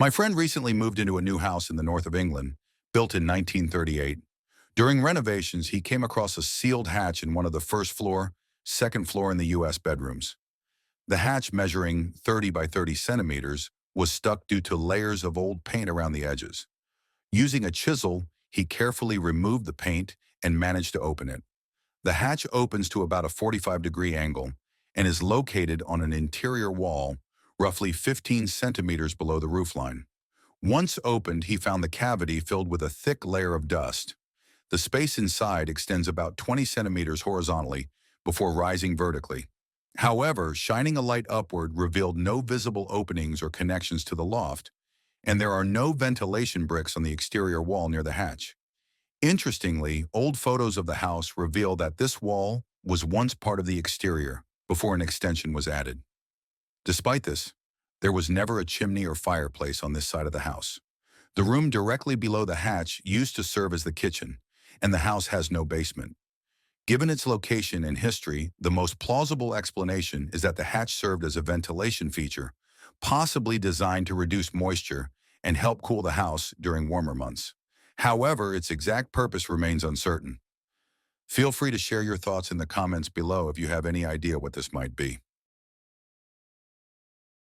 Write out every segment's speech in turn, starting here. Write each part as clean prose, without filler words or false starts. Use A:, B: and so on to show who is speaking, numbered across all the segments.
A: My friend recently moved into a new house in the north of England, built in 1938. During renovations, he came across a sealed hatch in one of the first floor, second floor in the U.S. bedrooms. The hatch, measuring 30 by 30 centimeters, was stuck due to layers of old paint around the edges. Using a chisel, he carefully removed the paint and managed to open it. The hatch opens to about a 45-degree angle and is located on an interior wall, roughly 15 centimeters below the roofline. Once opened, he found the cavity filled with a thick layer of dust. The space inside extends about 20 centimeters horizontally before rising vertically. However, shining a light upward revealed no visible openings or connections to the loft, and there are no ventilation bricks on the exterior wall near the hatch. Interestingly, old photos of the house reveal that this wall was once part of the exterior before an extension was added. Despite this, there was never a chimney or fireplace on this side of the house. The room directly below the hatch used to serve as the kitchen, and the house has no basement. Given its location and history, the most plausible explanation is that the hatch served as a ventilation feature, possibly designed to reduce moisture and help cool the house during warmer months. However, its exact purpose remains uncertain. Feel free to share your thoughts in the comments below if you have any idea what this might be.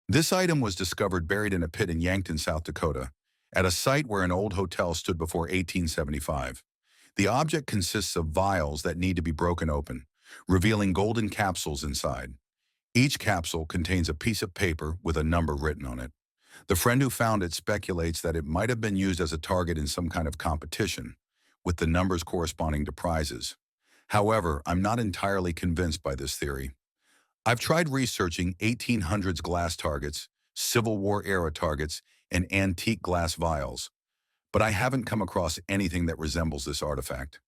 A: This item was discovered buried in a pit in Yankton, South Dakota, at a site where an old hotel stood before 1875. The object consists of vials that need to be broken open, revealing golden capsules inside. Each capsule contains a piece of paper with a number written on it. The friend who found it speculates that it might have been used as a target in some kind of competition, with the numbers corresponding to prizes. However, I'm not entirely convinced by this theory. I've tried researching 1800s glass targets, Civil War-era targets, and antique glass vials, but I haven't come across anything that resembles this artifact.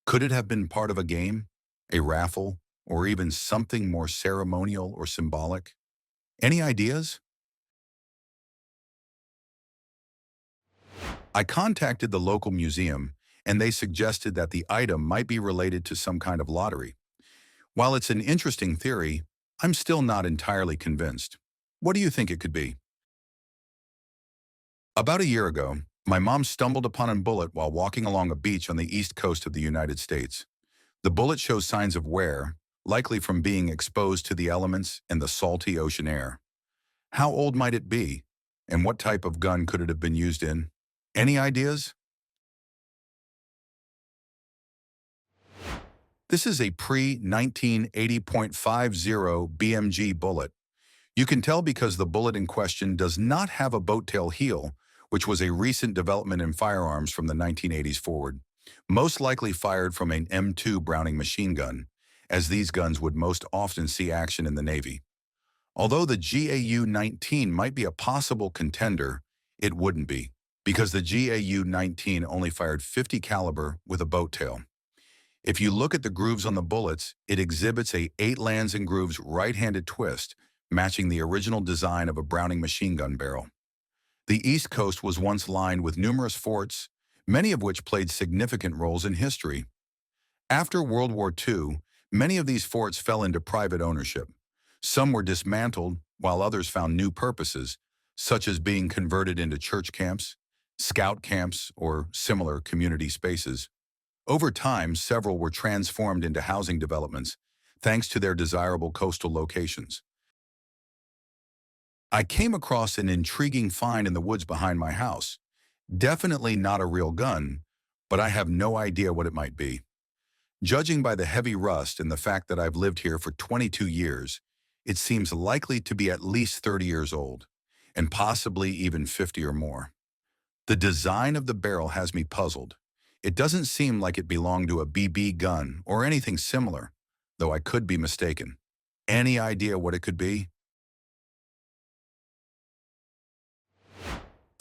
A: Could it have been part of a game, a raffle, or even something more ceremonial or symbolic? Any ideas? I contacted the local museum, and they suggested that the item might be related to some kind of lottery. While it's an interesting theory, I'm still not entirely convinced. What do you think it could be? About a year ago, my mom stumbled upon a bullet while walking along a beach on the east coast of the United States. The bullet shows signs of wear, likely from being exposed to the elements and the salty ocean air. How old might it be? And what type of gun could it have been used in? Any ideas? This is a pre-1980.50 BMG bullet. You can tell because the bullet in question does not have a boat tail heel, which was a recent development in firearms from the 1980s forward, most likely fired from an M2 Browning machine gun, as these guns would most often see action in the Navy. Although the GAU-19 might be a possible contender, it wouldn't be, because the GAU-19 only fired 50 caliber with a boat tail. If you look at the grooves on the bullets, it exhibits a 8 lands and grooves right-handed twist, matching the original design of a Browning machine gun barrel. The East Coast was once lined with numerous forts, many of which played significant roles in history. After World War II, many of these forts fell into private ownership. Some were dismantled, while others found new purposes, such as being converted into church camps, scout camps, or similar community spaces. Over time, several were transformed into housing developments, thanks to their desirable coastal locations. I came across an intriguing find in the woods behind my house. Definitely not a real gun, but I have no idea what it might be. Judging by the heavy rust and the fact that I've lived here for 22 years, it seems likely to be at least 30 years old, and possibly even 50 or more. The design of the barrel has me puzzled. It doesn't seem like it belonged to a BB gun or anything similar, though I could be mistaken. Any idea what it could be?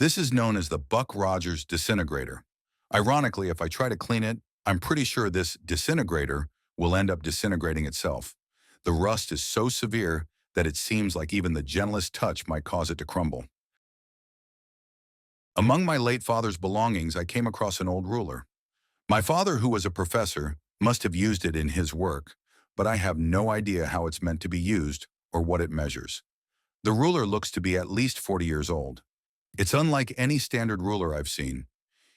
A: This is known as the Buck Rogers disintegrator. Ironically, if I try to clean it, I'm pretty sure this disintegrator will end up disintegrating itself. The rust is so severe that it seems like even the gentlest touch might cause it to crumble. Among my late father's belongings, I came across an old ruler. My father, who was a professor, must have used it in his work, but I have no idea how it's meant to be used or what it measures. The ruler looks to be at least 40 years old. It's unlike any standard ruler I've seen.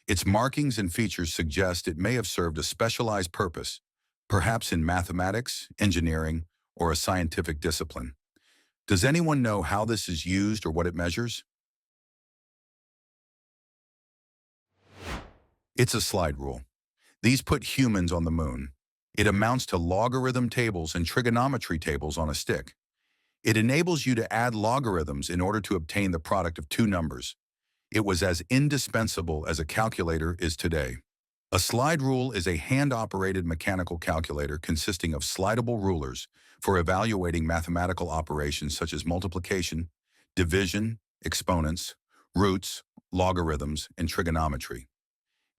A: Its markings and features suggest it may have served a specialized purpose, perhaps in mathematics, engineering, or a scientific discipline. Does anyone know how this is used or what it measures? It's a slide rule. These put humans on the moon. It amounts to logarithm tables and trigonometry tables on a stick. It enables you to add logarithms in order to obtain the product of two numbers. It was as indispensable as a calculator is today. A slide rule is a hand-operated mechanical calculator consisting of slidable rulers for evaluating mathematical operations such as multiplication, division, exponents, roots, logarithms, and trigonometry.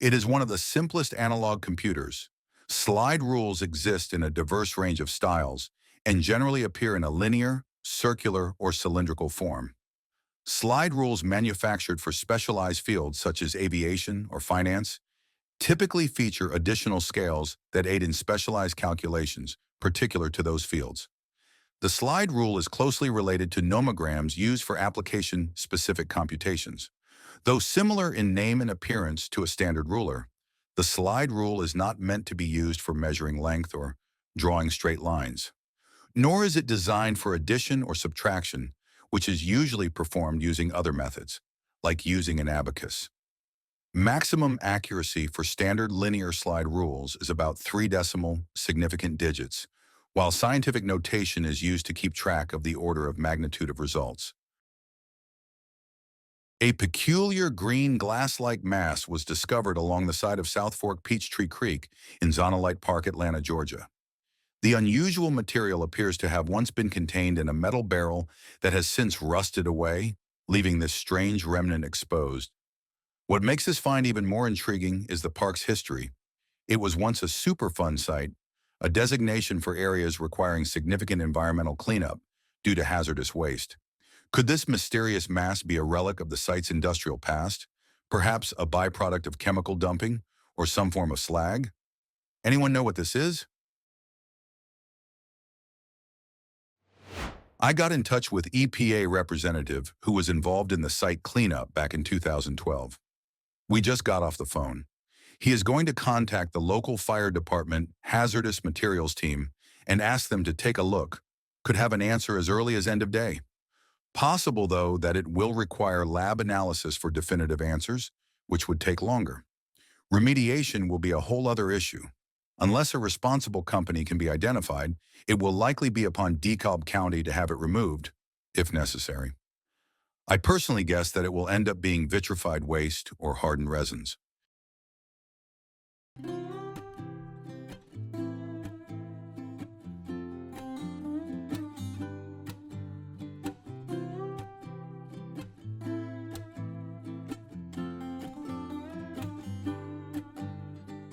A: It is one of the simplest analog computers. Slide rules exist in a diverse range of styles and generally appear in a linear, circular, or cylindrical form. Slide rules manufactured for specialized fields such as aviation or finance typically feature additional scales that aid in specialized calculations particular to those fields. The slide rule is closely related to nomograms used for application-specific computations. Though similar in name and appearance to a standard ruler, the slide rule is not meant to be used for measuring length or drawing straight lines. Nor is it designed for addition or subtraction, which is usually performed using other methods, like using an abacus. Maximum accuracy for standard linear slide rules is about 3 decimal significant digits, while scientific notation is used to keep track of the order of magnitude of results. A peculiar green glass-like mass was discovered along the side of South Fork Peachtree Creek in Zonalite Park, Atlanta, Georgia. The unusual material appears to have once been contained in a metal barrel that has since rusted away, leaving this strange remnant exposed. What makes this find even more intriguing is the park's history. It was once a Superfund site, a designation for areas requiring significant environmental cleanup due to hazardous waste. Could this mysterious mass be a relic of the site's industrial past, perhaps a byproduct of chemical dumping or some form of slag? Anyone know what this is? I got in touch with EPA representative who was involved in the site cleanup back in 2012. We just got off the phone. He is going to contact the local fire department hazardous materials team and ask them to take a look. Could have an answer as early as end of day. Possible, though, that it will require lab analysis for definitive answers, which would take longer. Remediation will be a whole other issue. Unless a responsible company can be identified, it will likely be upon DeKalb County to have it removed, if necessary. I personally guess that it will end up being vitrified waste or hardened resins.